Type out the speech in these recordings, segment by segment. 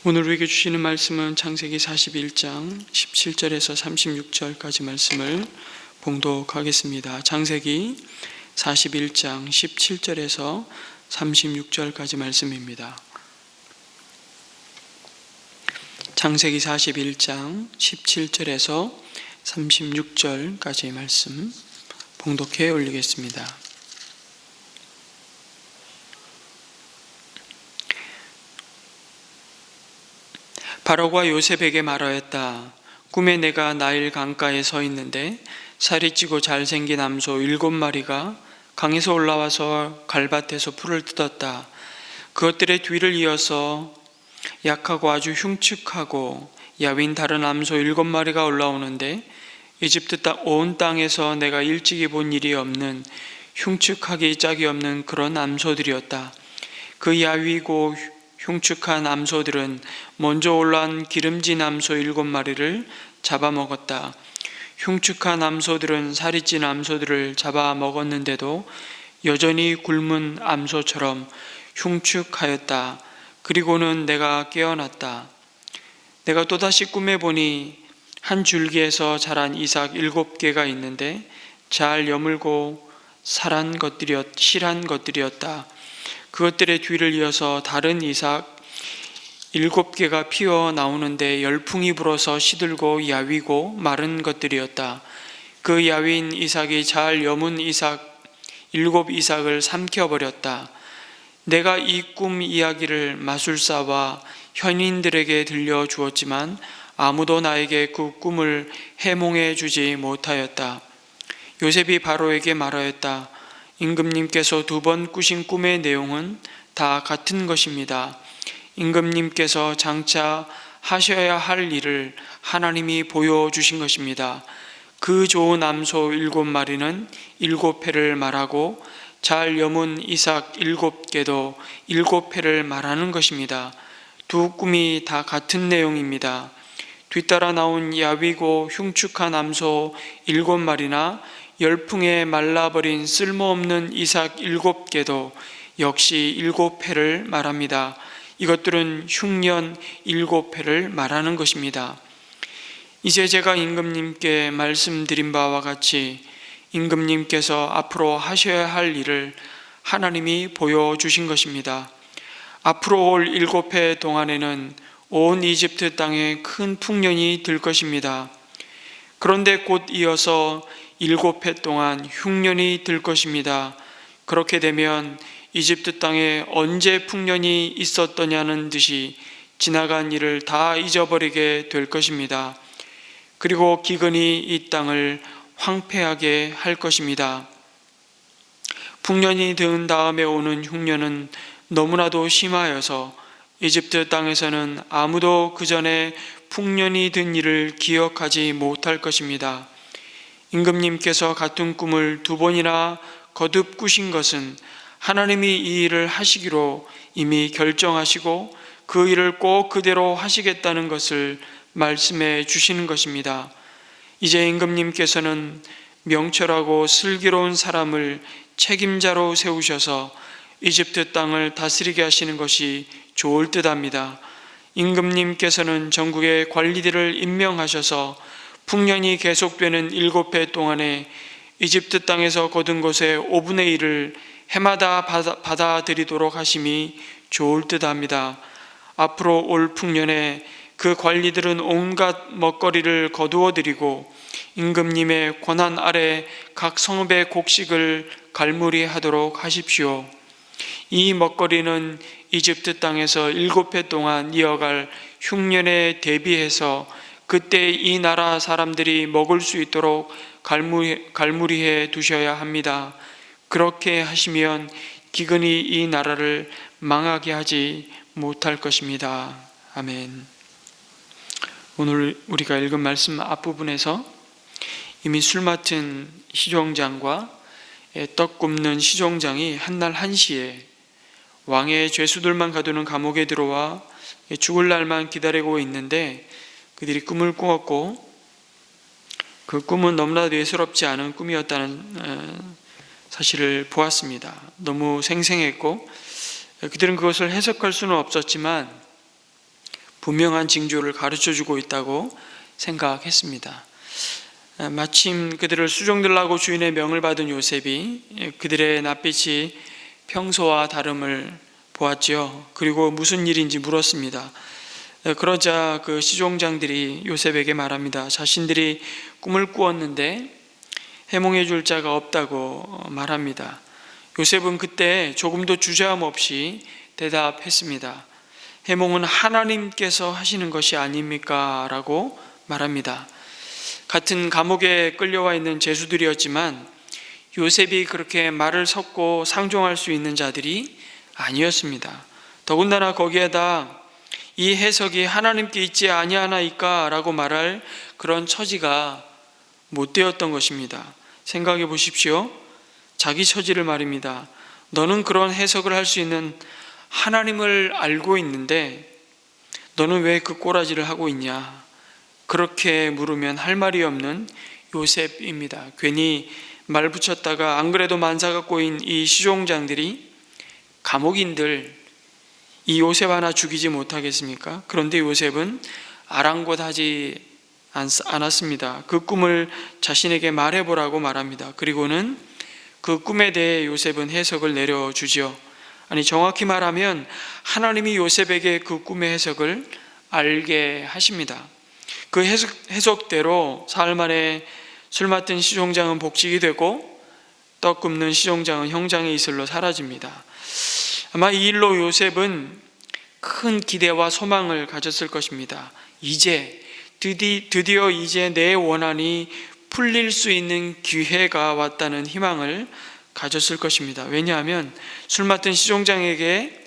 오늘 우리에게 주시는 말씀은 창세기 41장 17절에서 36절까지 말씀을 봉독하겠습니다. 창세기 41장 17절에서 36절까지 말씀입니다. 창세기 41장 17절에서 36절까지 말씀 봉독해 올리겠습니다. 바로가 요셉에게 말하였다. 꿈에 내가 나일 강가에 서 있는데 살이 찌고 잘생긴 암소 7마리가 강에서 올라와서 갈밭에서 풀을 뜯었다. 그것들의 뒤를 이어서 약하고 아주 흉측하고 야윈 다른 암소 7마리가 올라오는데 이집트 온 땅에서 내가 일찍이 본 일이 없는 흉측하기 짝이 없는 그런 암소들이었다. 그 야위고 흉측한 암소들은 먼저 올라온 기름진 암소 7마리를 잡아먹었다. 흉측한 암소들은 살이 찐 암소들을 잡아먹었는데도 여전히 굶은 암소처럼 흉측하였다. 그리고는 내가 깨어났다. 내가 또다시 꿈에 보니 한 줄기에서 자란 이삭 7개가 있는데 잘 여물고 실한 것들이었다. 그것들의 뒤를 이어서 다른 이삭 7개가 피어 나오는데 열풍이 불어서 시들고 야위고 마른 것들이었다. 그 야윈 이삭이 잘 여문 7 이삭을 삼켜버렸다. 내가 이 꿈 이야기를 마술사와 현인들에게 들려주었지만 아무도 나에게 그 꿈을 해몽해 주지 못하였다. 요셉이 바로에게 말하였다. 임금님께서 2번 꾸신 꿈의 내용은 다 같은 것입니다. 임금님께서 장차 하셔야 할 일을 하나님이 보여주신 것입니다. 그 좋은 암소 7마리는 7회를 말하고 잘 여문 이삭 7개도 7회를 말하는 것입니다. 두 꿈이 다 같은 내용입니다. 뒤따라 나온 야위고 흉측한 암소 7마리나 열풍에 말라버린 쓸모없는 이삭 7개도 역시 7회를 말합니다. 이것들은 흉년 7회를 말하는 것입니다. 이제 제가 임금님께 말씀드린 바와 같이 임금님께서 앞으로 하셔야 할 일을 하나님이 보여주신 것입니다. 앞으로 올 7회 동안에는 온 이집트 땅에 큰 풍년이 들 것입니다. 그런데 곧 이어서 7회 동안 흉년이 들 것입니다. 그렇게 되면 이집트 땅에 언제 풍년이 있었더냐는 듯이 지나간 일을 다 잊어버리게 될 것입니다. 그리고 기근이 이 땅을 황폐하게 할 것입니다. 풍년이 든 다음에 오는 흉년은 너무나도 심하여서 이집트 땅에서는 아무도 그 전에 풍년이 든 일을 기억하지 못할 것입니다. 임금님께서 같은 꿈을 2번이나 거듭 꾸신 것은 하나님이 이 일을 하시기로 이미 결정하시고 그 일을 꼭 그대로 하시겠다는 것을 말씀해 주시는 것입니다. 이제 임금님께서는 명철하고 슬기로운 사람을 책임자로 세우셔서 이집트 땅을 다스리게 하시는 것이 좋을 듯합니다. 임금님께서는 전국의 관리들을 임명하셔서 풍년이 계속되는 7회 동안에 이집트 땅에서 거둔 것의 5분의 1을 해마다 받아들이도록 하심이 좋을 듯합니다. 앞으로 올 풍년에 그 관리들은 온갖 먹거리를 거두어 드리고 임금님의 권한 아래 각 성읍의 곡식을 갈무리하도록 하십시오. 이 먹거리는 이집트 땅에서 7회 동안 이어갈 흉년에 대비해서 그때 이 나라 사람들이 먹을 수 있도록 갈무리해 두셔야 합니다. 그렇게 하시면 기근이 이 나라를 망하게 하지 못할 것입니다. 아멘. 오늘 우리가 읽은 말씀 앞부분에서 이미 술 맡은 시종장과 떡 굽는 시종장이 한날 한시에 왕의 죄수들만 가두는 감옥에 들어와 죽을 날만 기다리고 있는데 그들이 꿈을 꾸었고 그 꿈은 너무나도 예사롭지 않은 꿈이었다는 사실을 보았습니다. 너무 생생했고 그들은 그것을 해석할 수는 없었지만 분명한 징조를 가르쳐주고 있다고 생각했습니다. 마침 그들을 수종들라고 주인의 명을 받은 요셉이 그들의 낯빛이 평소와 다름을 보았지요. 그리고 무슨 일인지 물었습니다. 그러자 그 시종장들이 요셉에게 말합니다. 자신들이 꿈을 꾸었는데 해몽해 줄 자가 없다고 말합니다. 요셉은 그때 조금도 주저함 없이 대답했습니다. 해몽은 하나님께서 하시는 것이 아닙니까? 라고 말합니다. 같은 감옥에 끌려와 있는 죄수들이었지만 요셉이 그렇게 말을 섞고 상종할 수 있는 자들이 아니었습니다. 더군다나 거기에다 이 해석이 하나님께 있지 아니하나이까? 라고 말할 그런 처지가 못 되었던 것입니다. 생각해 보십시오. 자기 처지를 말입니다. 너는 그런 해석을 할 수 있는 하나님을 알고 있는데 너는 왜 그 꼬라지를 하고 있냐? 그렇게 물으면 할 말이 없는 요셉입니다. 괜히 말 붙였다가 안 그래도 만사가 꼬인 이 시종장들이 감옥인들 이 요셉 하나 죽이지 못하겠습니까? 그런데 요셉은 아랑곳하지 않았습니다. 그 꿈을 자신에게 말해보라고 말합니다. 그리고는 그 꿈에 대해 요셉은 해석을 내려주죠. 아니, 정확히 말하면 하나님이 요셉에게 그 꿈의 해석을 알게 하십니다. 그 해석대로 사흘 만에 술 맡은 시종장은 복직이 되고 떡 굽는 시종장은 형장의 이슬로 사라집니다. 아마 이 일로 요셉은 큰 기대와 소망을 가졌을 것입니다. 드디어 이제 내 원한이 풀릴 수 있는 기회가 왔다는 희망을 가졌을 것입니다. 왜냐하면 술 맡은 시종장에게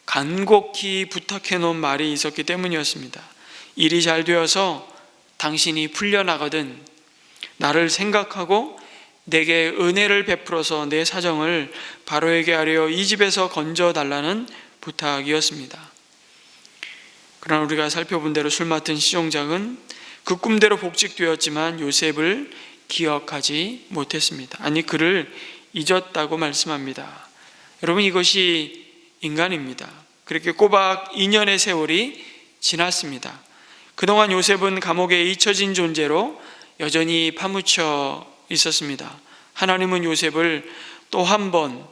간곡히 부탁해 놓은 말이 있었기 때문이었습니다. 일이 잘 되어서 당신이 풀려나거든 나를 생각하고 내게 은혜를 베풀어서 내 사정을 바로에게 하려 이 집에서 건져달라는 부탁이었습니다. 그러나 우리가 살펴본 대로 술 맡은 시종장은 그 꿈대로 복직되었지만 요셉을 기억하지 못했습니다. 아니, 그를 잊었다고 말씀합니다. 여러분, 이것이 인간입니다. 그렇게 꼬박 2년의 세월이 지났습니다. 그동안 요셉은 감옥에 잊혀진 존재로 여전히 파묻혀 있었습니다. 하나님은 요셉을 또 한 번,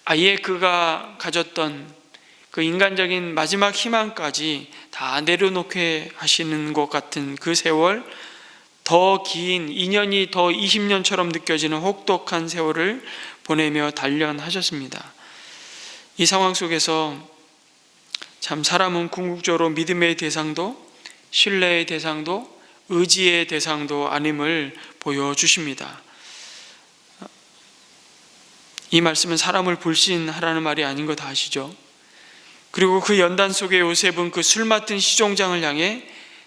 아예 그가 가졌던 그 인간적인 마지막 희망까지 다 내려놓게 하시는 것 같은 그 세월, 더 긴 2년이 더 20년처럼 느껴지는 혹독한 세월을 보내며 단련하셨습니다. 이 상황 속에서 참 사람은 궁극적으로 믿음의 대상도 신뢰의 대상도 의지의 대상도 아님을 보여주십니다. 이 말씀은 사람을 불신하라는 말이 아닌 거 다 아시죠? 그리고 그 연단 속에 요셉은 그 술 맡은 시종장을 향해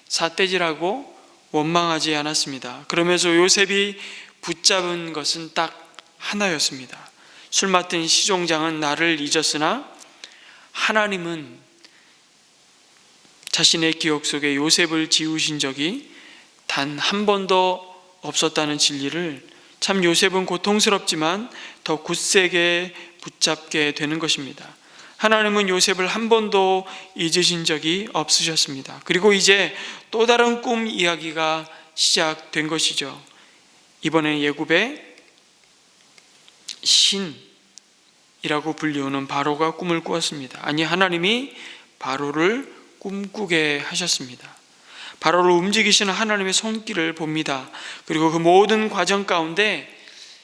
삿대질하고 원망하지 않았습니다. 그러면서 요셉이 붙잡은 것은 딱 하나였습니다. 술 맡은 시종장은 나를 잊었으나 하나님은 자신의 기억 속에 요셉을 지우신 적이 단 한 번도 없었다는 진리를 참 요셉은 고통스럽지만 더 굳세게 붙잡게 되는 것입니다. 하나님은 요셉을 한 번도 잊으신 적이 없으셨습니다. 그리고 이제 또 다른 꿈 이야기가 시작된 것이죠. 이번엔 예굽의 신이라고 불리우는 바로가 꿈을 꾸었습니다. 아니, 하나님이 바로를 꿈꾸게 하셨습니다. 바로를 움직이시는 하나님의 손길을 봅니다. 그리고 그 모든 과정 가운데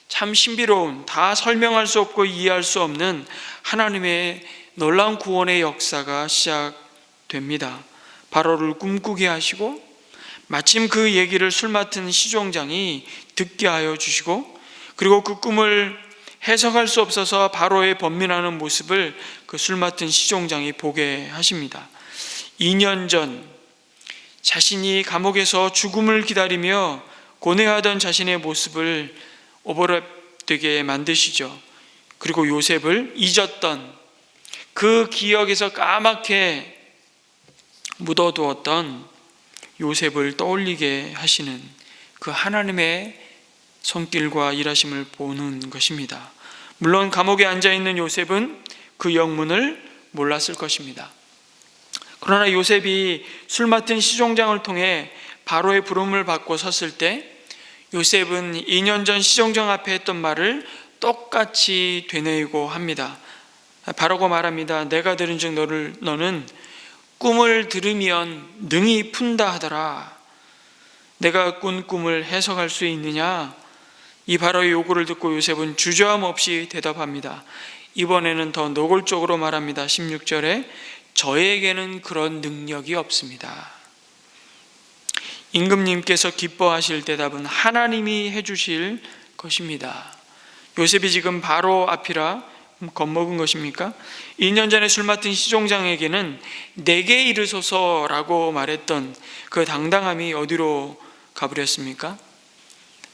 참 신비로운, 다 설명할 수 없고 이해할 수 없는 하나님의 놀라운 구원의 역사가 시작됩니다. 바로를 꿈꾸게 하시고 마침 그 얘기를 술 맡은 시종장이 듣게 하여 주시고, 그리고 그 꿈을 해석할 수 없어서 바로의 번민하는 모습을 그 술 맡은 시종장이 보게 하십니다. 2년 전 자신이 감옥에서 죽음을 기다리며 고뇌하던 자신의 모습을 오버랩되게 만드시죠. 그리고 요셉을 잊었던 그 기억에서 까맣게 묻어두었던 요셉을 떠올리게 하시는 그 하나님의 손길과 일하심을 보는 것입니다. 물론 감옥에 앉아있는 요셉은 그 영문을 몰랐을 것입니다. 그러나 요셉이 술 맡은 시종장을 통해 바로의 부름을 받고 섰을 때 요셉은 2년 전 시종장 앞에 했던 말을 똑같이 되뇌이고 합니다. 바로가 말합니다. 내가 들은즉 너는 꿈을 들으면 능히 푼다 하더라. 내가 꾼 꿈을 해석할 수 있느냐? 이 바로의 요구를 듣고 요셉은 주저함 없이 대답합니다. 이번에는 더 노골적으로 말합니다. 16절에 저에게는 그런 능력이 없습니다. 임금님께서 기뻐하실 대답은 하나님이 해주실 것입니다. 요셉이 지금 바로 앞이라 겁먹은 것입니까? 2년 전에 술 맡은 시종장에게는 내게 이르소서라고 말했던 그 당당함이 어디로 가버렸습니까?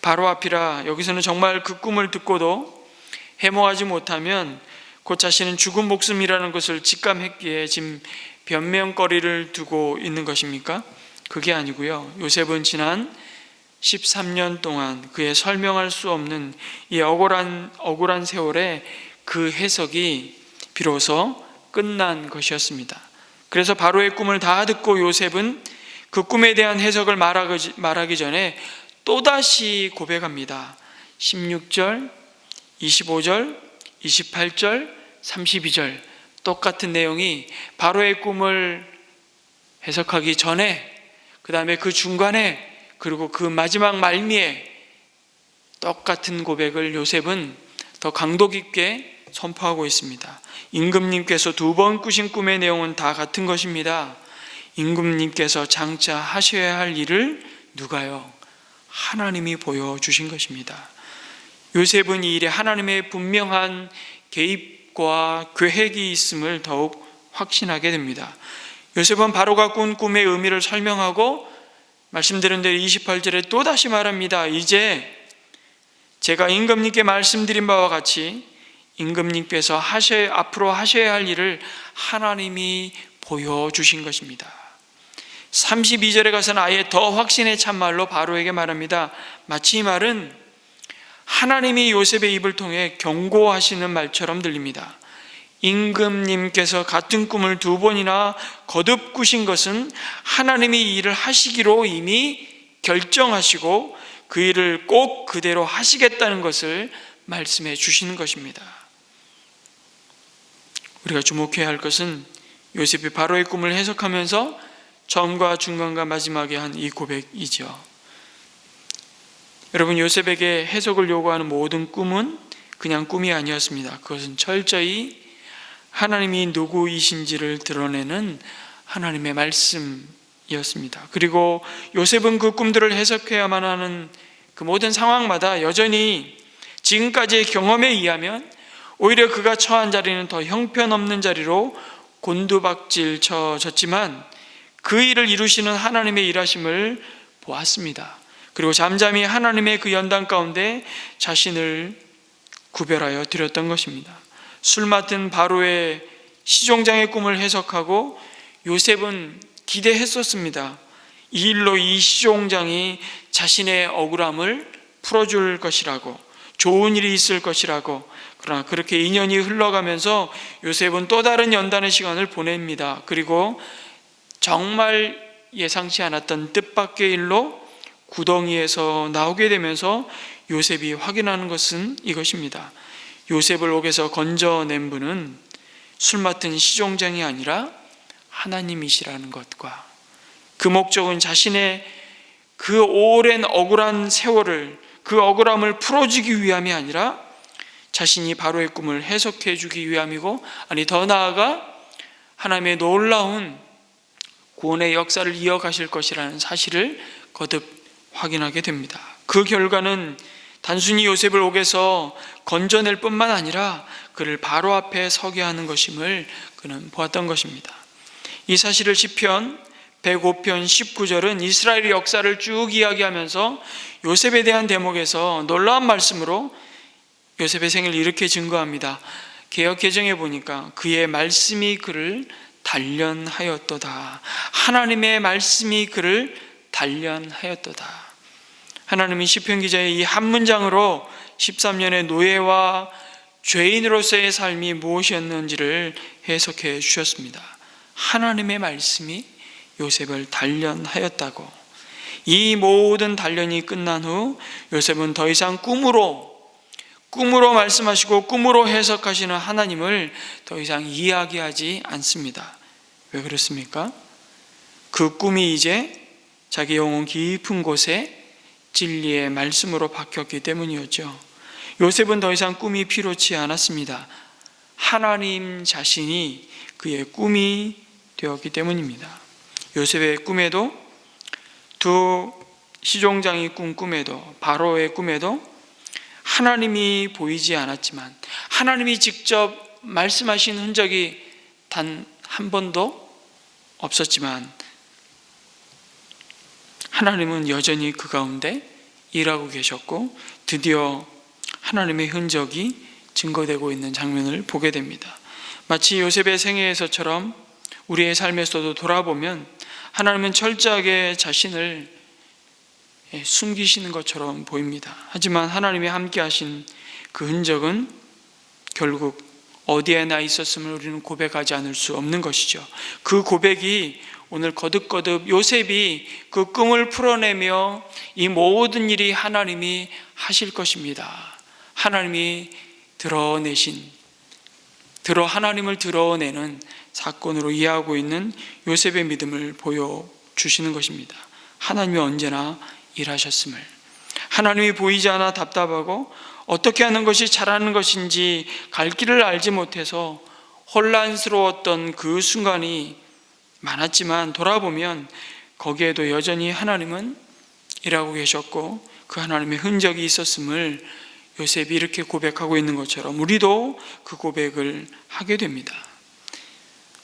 바로 앞이라 여기서는 정말 그 꿈을 듣고도 해몽하지 못하면 곧 자신은 죽은 목숨이라는 것을 직감했기에 지금 변명거리를 두고 있는 것입니까? 그게 아니고요. 요셉은 지난 13년 동안 그의 설명할 수 없는 이 억울한 세월에 그 해석이 비로소 끝난 것이었습니다. 그래서 바로의 꿈을 다 듣고 요셉은 그 꿈에 대한 해석을 말하기 전에 또다시 고백합니다. 16절, 25절, 28절, 32절 똑같은 내용이 바로의 꿈을 해석하기 전에, 그 다음에 그 중간에, 그리고 그 마지막 말미에 똑같은 고백을 요셉은 더 강도 깊게 선포하고 있습니다. 임금님께서 2번 꾸신 꿈의 내용은 다 같은 것입니다. 임금님께서 장차 하셔야 할 일을 누가요? 하나님이 보여주신 것입니다. 요셉은 이 일에 하나님의 분명한 개입과 계획이 있음을 더욱 확신하게 됩니다. 요셉은 바로가 꾼 꿈의 의미를 설명하고 말씀드린 대로 28절에 또다시 말합니다. 이제 제가 임금님께 말씀드린 바와 같이 임금님께서 앞으로 하셔야 할 일을 하나님이 보여주신 것입니다. 32절에 가서는 아예 더 확신에 찬 말로 바로에게 말합니다. 마치 이 말은 하나님이 요셉의 입을 통해 경고하시는 말처럼 들립니다. 임금님께서 같은 꿈을 2번이나 거듭 꾸신 것은 하나님이 이 일을 하시기로 이미 결정하시고 그 일을 꼭 그대로 하시겠다는 것을 말씀해 주시는 것입니다. 우리가 주목해야 할 것은 요셉이 바로의 꿈을 해석하면서 처음과 중간과 마지막에 한 이 고백이죠. 여러분, 요셉에게 해석을 요구하는 모든 꿈은 그냥 꿈이 아니었습니다. 그것은 철저히 하나님이 누구이신지를 드러내는 하나님의 말씀이었습니다. 그리고 요셉은 그 꿈들을 해석해야만 하는 그 모든 상황마다 여전히 지금까지의 경험에 의하면 오히려 그가 처한 자리는 더 형편없는 자리로 곤두박질 쳐졌지만 그 일을 이루시는 하나님의 일하심을 보았습니다. 그리고 잠잠히 하나님의 그 연단 가운데 자신을 구별하여 드렸던 것입니다. 술 맡은 바로의 시종장의 꿈을 해석하고 요셉은 기대했었습니다. 이 일로 이 시종장이 자신의 억울함을 풀어줄 것이라고, 좋은 일이 있을 것이라고. 그러나 그렇게 2년이 흘러가면서 요셉은 또 다른 연단의 시간을 보냅니다. 그리고 정말 예상치 않았던 뜻밖의 일로 구덩이에서 나오게 되면서 요셉이 확인하는 것은 이것입니다. 요셉을 옥에서 건져낸 분은 술 맡은 시종장이 아니라 하나님이시라는 것과 그 목적은 자신의 그 오랜 억울한 세월을, 그 억울함을 풀어주기 위함이 아니라 자신이 바로의 꿈을 해석해 주기 위함이고, 아니 더 나아가 하나님의 놀라운 구원의 역사를 이어가실 것이라는 사실을 거듭 확인하게 됩니다. 그 결과는 단순히 요셉을 옥에서 건져낼 뿐만 아니라 그를 바로 앞에 서게 하는 것임을 그는 보았던 것입니다. 이 사실을 시편 105편 19절은 이스라엘의 역사를 쭉 이야기하면서 요셉에 대한 대목에서 놀라운 말씀으로 요셉의 생을 이렇게 증거합니다. 개역 개정해 보니까 그의 말씀이 그를 단련하였도다. 하나님의 말씀이 그를 단련하였도다. 하나님이 시편 기자의 이 한 문장으로 13년의 노예와 죄인으로서의 삶이 무엇이었는지를 해석해 주셨습니다. 하나님의 말씀이 요셉을 단련하였다고. 이 모든 단련이 끝난 후 요셉은 더 이상 꿈으로 말씀하시고 꿈으로 해석하시는 하나님을 더 이상 이야기하지 않습니다. 왜 그렇습니까? 그 꿈이 이제 자기 영혼 깊은 곳에 진리의 말씀으로 바뀌었기 때문이었죠. 요셉은 더 이상 꿈이 필요치 않았습니다. 하나님 자신이 그의 꿈이 되었기 때문입니다. 요셉의 꿈에도, 두 시종장이 꾼 꿈에도, 바로의 꿈에도 하나님이 보이지 않았지만, 하나님이 직접 말씀하신 흔적이 단 한 번도 없었지만, 하나님은 여전히 그 가운데 일하고 계셨고, 드디어 하나님의 흔적이 증거되고 있는 장면을 보게 됩니다. 마치 요셉의 생애에서처럼 우리의 삶에서도 돌아보면 하나님은 철저하게 자신을 숨기시는 것처럼 보입니다. 하지만 하나님이 함께 하신 그 흔적은 결국 어디에나 있었음을 우리는 고백하지 않을 수 없는 것이죠. 그 고백이 오늘 거듭거듭 요셉이 그 꿈을 풀어내며 이 모든 일이 하나님이 하실 것입니다. 하나님이 하나님을 드러내는 사건으로 이해하고 있는 요셉의 믿음을 보여주시는 것입니다. 하나님이 언제나 일하셨음을, 하나님이 보이지 않아 답답하고 어떻게 하는 것이 잘하는 것인지 갈 길을 알지 못해서 혼란스러웠던 그 순간이 많았지만, 돌아보면 거기에도 여전히 하나님은 일하고 계셨고 그 하나님의 흔적이 있었음을 요셉이 이렇게 고백하고 있는 것처럼 우리도 그 고백을 하게 됩니다.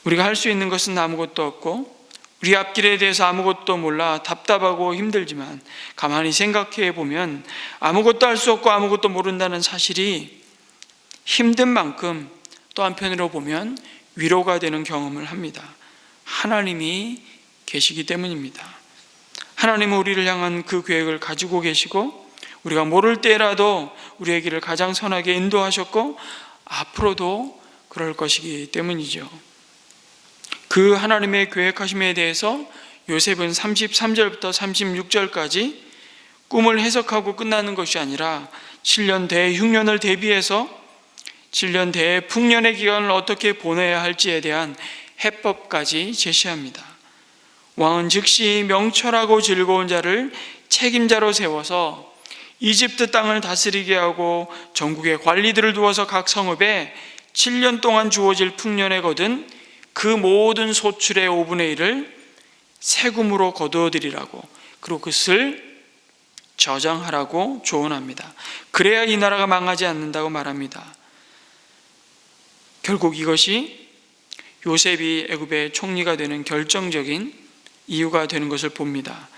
우리가 할 수 있는 것은 아무것도 없고 우리 앞길에 대해서 아무것도 몰라 답답하고 힘들지만, 가만히 생각해 보면 아무것도 할 수 없고 아무것도 모른다는 사실이 힘든 만큼 또 한편으로 보면 위로가 되는 경험을 합니다. 하나님이 계시기 때문입니다. 하나님은 우리를 향한 그 계획을 가지고 계시고 우리가 모를 때라도 우리의 길을 가장 선하게 인도하셨고 앞으로도 그럴 것이기 때문이죠. 그 하나님의 계획하심에 대해서 요셉은 33절부터 36절까지 꿈을 해석하고 끝나는 것이 아니라 7년 대흉년을 대비해서 7년 대풍년의 기간을 어떻게 보내야 할지에 대한 해법까지 제시합니다. 왕은 즉시 명철하고 즐거운 자를 책임자로 세워서 이집트 땅을 다스리게 하고 전국에 관리들을 두어서 각 성읍에 7년 동안 주어질 풍년에 거둔 그 모든 소출의 5분의 1을 세금으로 거두어들이라고, 그리고 그것을 저장하라고 조언합니다. 그래야 이 나라가 망하지 않는다고 말합니다. 결국 이것이 요셉이 애굽의 총리가 되는 결정적인 이유가 되는 것을 봅니다.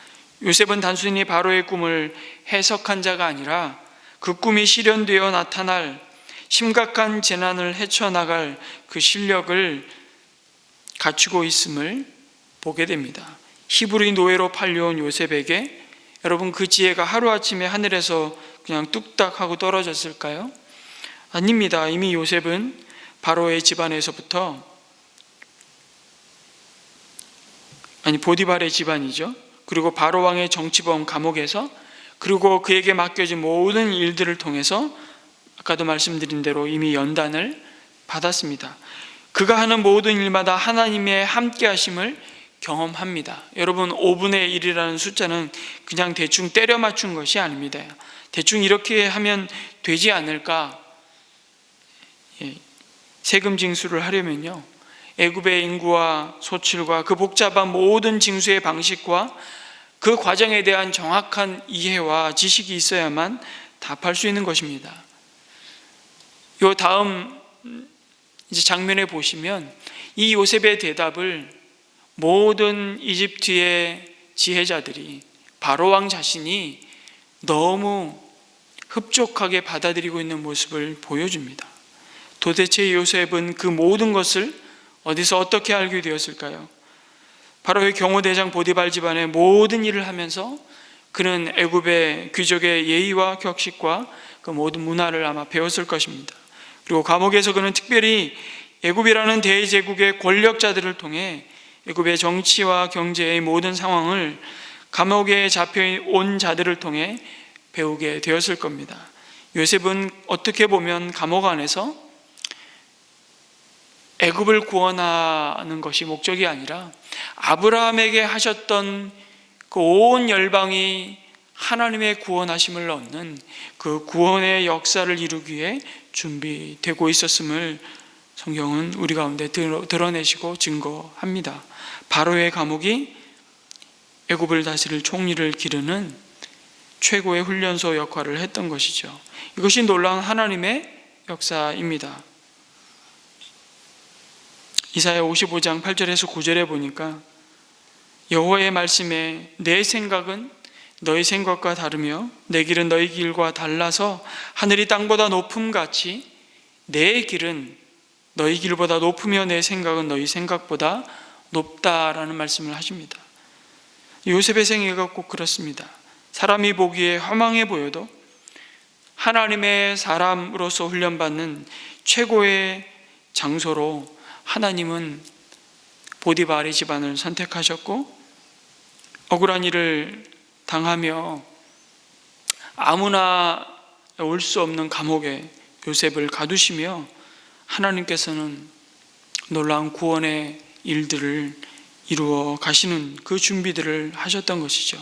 요셉은 단순히 바로의 꿈을 해석한 자가 아니라 그 꿈이 실현되어 나타날 심각한 재난을 헤쳐나갈 그 실력을 갖추고 있음을 보게 됩니다. 히브리 노예로 팔려온 요셉에게 여러분 그 지혜가 하루아침에 하늘에서 그냥 뚝딱 하고 떨어졌을까요? 아닙니다. 이미 요셉은 바로의 집안에서부터, 보디발의 집안이죠. 그리고 바로 왕의 정치범 감옥에서, 그리고 그에게 맡겨진 모든 일들을 통해서 아까도 말씀드린 대로 이미 연단을 받았습니다. 그가 하는 모든 일마다 하나님의 함께 하심을 경험합니다. 여러분 5분의 1이라는 숫자는 그냥 대충 때려 맞춘 것이 아닙니다. 대충 이렇게 하면 되지 않을까? 세금 징수를 하려면요, 애굽의 인구와 소출과 그 복잡한 모든 징수의 방식과 그 과정에 대한 정확한 이해와 지식이 있어야만 답할 수 있는 것입니다. 요 다음 이제 장면에 보시면 이 요셉의 대답을 모든 이집트의 지혜자들이, 바로 왕 자신이 너무 흡족하게 받아들이고 있는 모습을 보여줍니다. 도대체 요셉은 그 모든 것을 어디서 어떻게 알게 되었을까요? 바로의 경호대장 보디발 집안의 모든 일을 하면서 그는 애굽의 귀족의 예의와 격식과 그 모든 문화를 아마 배웠을 것입니다. 그리고 감옥에서 그는 특별히 애굽이라는 대제국의 권력자들을 통해 애굽의 정치와 경제의 모든 상황을 감옥에 잡혀온 자들을 통해 배우게 되었을 겁니다. 요셉은 어떻게 보면 감옥 안에서 애굽을 구원하는 것이 목적이 아니라 아브라함에게 하셨던 그 온 열방이 하나님의 구원하심을 얻는 그 구원의 역사를 이루기 위해 준비되고 있었음을 성경은 우리 가운데 드러내시고 증거합니다. 바로의 감옥이 애굽을 다스릴 총리를 기르는 최고의 훈련소 역할을 했던 것이죠. 이것이 놀라운 하나님의 역사입니다. 이사야 55장 8절에서 9절에 보니까 여호와의 말씀에 내 생각은 너희 생각과 다르며 내 길은 너희 길과 달라서 하늘이 땅보다 높음같이 내 길은 너희 길보다 높으며 내 생각은 너희 생각보다 높다라는 말씀을 하십니다. 요셉의 생애가 꼭 그렇습니다. 사람이 보기에 허망해 보여도 하나님의 사람으로서 훈련받는 최고의 장소로 하나님은 보디발의 집안을 선택하셨고, 억울한 일을 당하며 아무나 올 수 없는 감옥에 요셉을 가두시며 하나님께서는 놀라운 구원의 일들을 이루어 가시는 그 준비들을 하셨던 것이죠.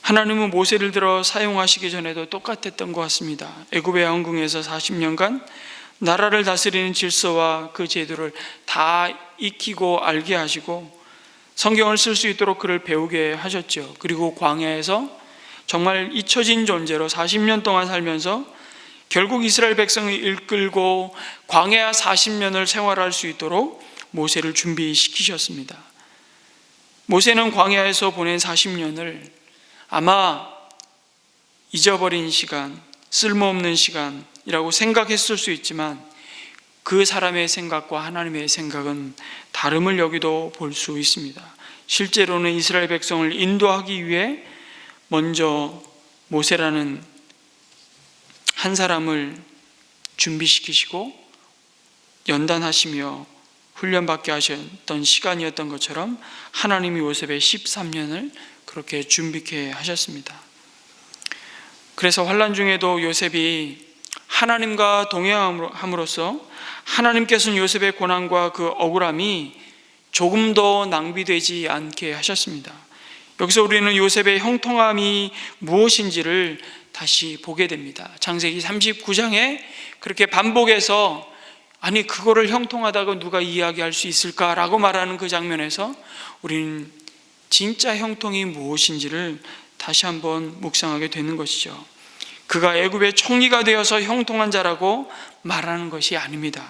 하나님은 모세를 들어 사용하시기 전에도 똑같았던 것 같습니다. 애굽의 왕궁에서 40년간 나라를 다스리는 질서와 그 제도를 다 익히고 알게 하시고 성경을 쓸 수 있도록 그를 배우게 하셨죠. 그리고 광야에서 정말 잊혀진 존재로 40년 동안 살면서 결국 이스라엘 백성을 이끌고 광야 40년을 생활할 수 있도록 모세를 준비시키셨습니다. 모세는 광야에서 보낸 40년을 아마 잊어버린 시간, 쓸모없는 시간이라고 생각했을 수 있지만 그 사람의 생각과 하나님의 생각은 다름을 여기도 볼 수 있습니다. 실제로는 이스라엘 백성을 인도하기 위해 먼저 모세라는 한 사람을 준비시키시고 연단하시며 훈련받게 하셨던 시간이었던 것처럼 하나님이 요셉의 13년을 그렇게 준비케 하셨습니다. 그래서 환난 중에도 요셉이 하나님과 동행함으로써 하나님께서는 요셉의 고난과 그 억울함이 조금 더 낭비되지 않게 하셨습니다. 여기서 우리는 요셉의 형통함이 무엇인지를 다시 보게 됩니다. 창세기 39장에 그렇게 반복해서 아니 그거를 형통하다고 누가 이야기할 수 있을까라고 말하는 그 장면에서 우리는 진짜 형통이 무엇인지를 다시 한번 묵상하게 되는 것이죠. 그가 애굽의 총리가 되어서 형통한 자라고 말하는 것이 아닙니다.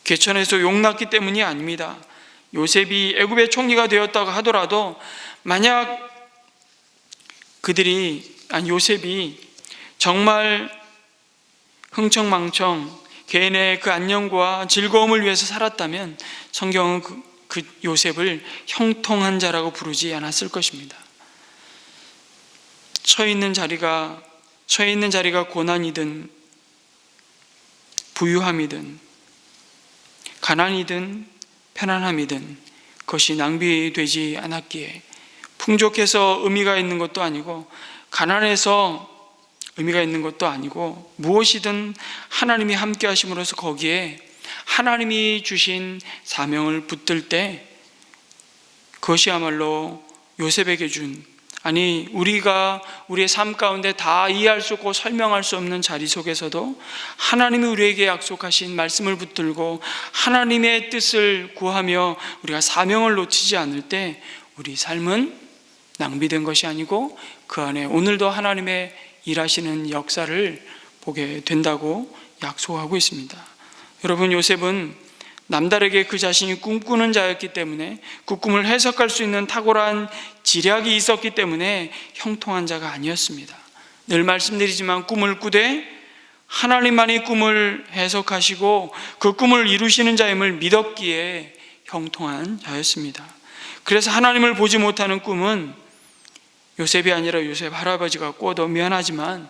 개천에서 용났기 때문이 아닙니다. 요셉이 애굽의 총리가 되었다고 하더라도 만약 요셉이 정말 흥청망청 개인의 그 안녕과 즐거움을 위해서 살았다면 성경은 그 요셉을 형통한 자라고 부르지 않았을 것입니다. 처해 있는 자리가 고난이든 부유함이든 가난이든 편안함이든 그것이 낭비되지 않았기에 풍족해서 의미가 있는 것도 아니고 가난해서 의미가 있는 것도 아니고 무엇이든 하나님이 함께 하심으로써 거기에 하나님이 주신 사명을 붙들 때 그것이야말로 요셉에게 우리가 우리의 삶 가운데 다 이해할 수 없고 설명할 수 없는 자리 속에서도 하나님이 우리에게 약속하신 말씀을 붙들고 하나님의 뜻을 구하며 우리가 사명을 놓치지 않을 때 우리 삶은 낭비된 것이 아니고 그 안에 오늘도 하나님의 일하시는 역사를 보게 된다고 약속하고 있습니다. 여러분, 요셉은 남다르게 그 자신이 꿈꾸는 자였기 때문에 그 꿈을 해석할 수 있는 탁월한 지략이 있었기 때문에 형통한 자가 아니었습니다. 늘 말씀드리지만 꿈을 꾸되 하나님만이 꿈을 해석하시고 그 꿈을 이루시는 자임을 믿었기에 형통한 자였습니다. 그래서 하나님을 보지 못하는 꿈은 요셉이 아니라 요셉 할아버지가 꿔도 미안하지만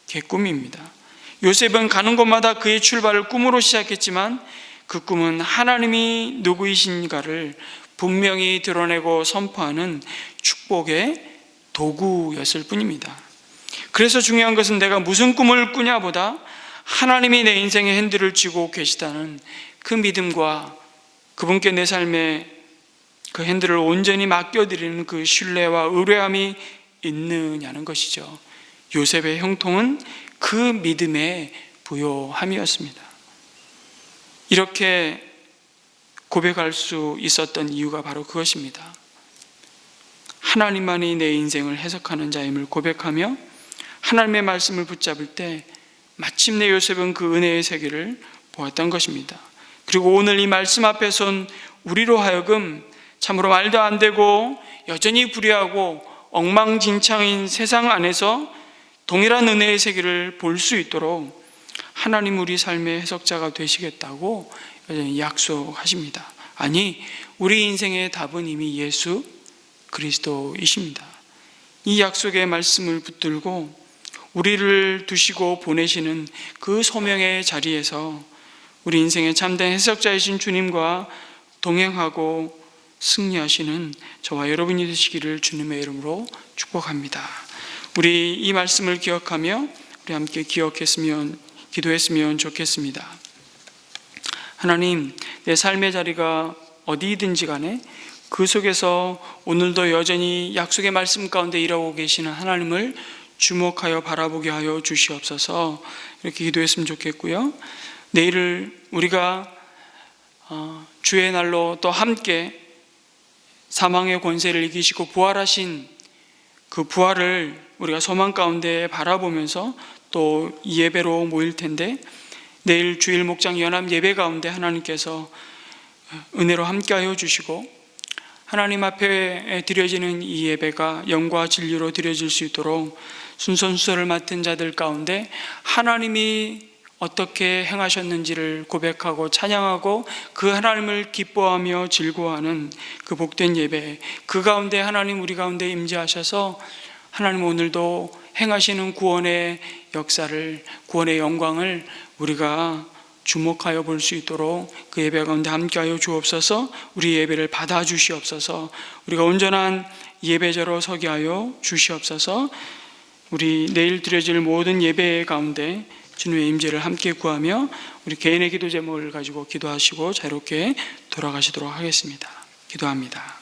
개꿈입니다. 요셉은 가는 곳마다 그의 출발을 꿈으로 시작했지만 그 꿈은 하나님이 누구이신가를 분명히 드러내고 선포하는 축복의 도구였을 뿐입니다. 그래서 중요한 것은 내가 무슨 꿈을 꾸냐보다 하나님이 내 인생의 핸들을 쥐고 계시다는 그 믿음과 그분께 내 삶의 그 핸들을 온전히 맡겨드리는 그 신뢰와 의뢰함이 있느냐는 것이죠. 요셉의 형통은 그 믿음의 부요함이었습니다. 이렇게 고백할 수 있었던 이유가 바로 그것입니다. 하나님만이 내 인생을 해석하는 자임을 고백하며 하나님의 말씀을 붙잡을 때 마침내 요셉은 그 은혜의 세계를 보았던 것입니다. 그리고 오늘 이 말씀 앞에 선 우리로 하여금 참으로 말도 안 되고 여전히 불의하고 엉망진창인 세상 안에서 동일한 은혜의 세계를 볼 수 있도록 하나님 우리 삶의 해석자가 되시겠다고 여전히 약속하십니다. 아니, 우리 인생의 답은 이미 예수 그리스도이십니다. 이 약속의 말씀을 붙들고 우리를 두시고 보내시는 그 소명의 자리에서 우리 인생의 참된 해석자이신 주님과 동행하고 승리하시는 저와 여러분이 되시기를 주님의 이름으로 축복합니다. 우리 이 말씀을 기억하며 우리 함께 기도했으면 좋겠습니다. 하나님, 내 삶의 자리가 어디든지 간에 그 속에서 오늘도 여전히 약속의 말씀 가운데 일하고 계시는 하나님을 주목하여 바라보게 하여 주시옵소서. 이렇게 기도했으면 좋겠고요. 내일을 우리가 주의 날로 또 함께 사망의 권세를 이기시고 부활하신 그 부활을 우리가 소망 가운데 바라보면서 또 예배로 모일 텐데, 내일 주일 목장 연합 예배 가운데 하나님께서 은혜로 함께하여 주시고 하나님 앞에 드려지는 이 예배가 영과 진리로 드려질 수 있도록 순서를 맡은 자들 가운데 하나님이 어떻게 행하셨는지를 고백하고 찬양하고 그 하나님을 기뻐하며 즐거워하는 그 복된 예배, 그 가운데 하나님 우리 가운데 임재하셔서 하나님 오늘도 행하시는 구원의 역사를, 구원의 영광을 우리가 주목하여 볼 수 있도록 그 예배 가운데 함께하여 주옵소서. 우리 예배를 받아 주시옵소서. 우리가 온전한 예배자로 서게 하여 주시옵소서. 우리 내일 드려질 모든 예배 가운데 주님의 임재를 함께 구하며 우리 개인의 기도 제목을 가지고 기도하시고 자유롭게 돌아가시도록 하겠습니다. 기도합니다.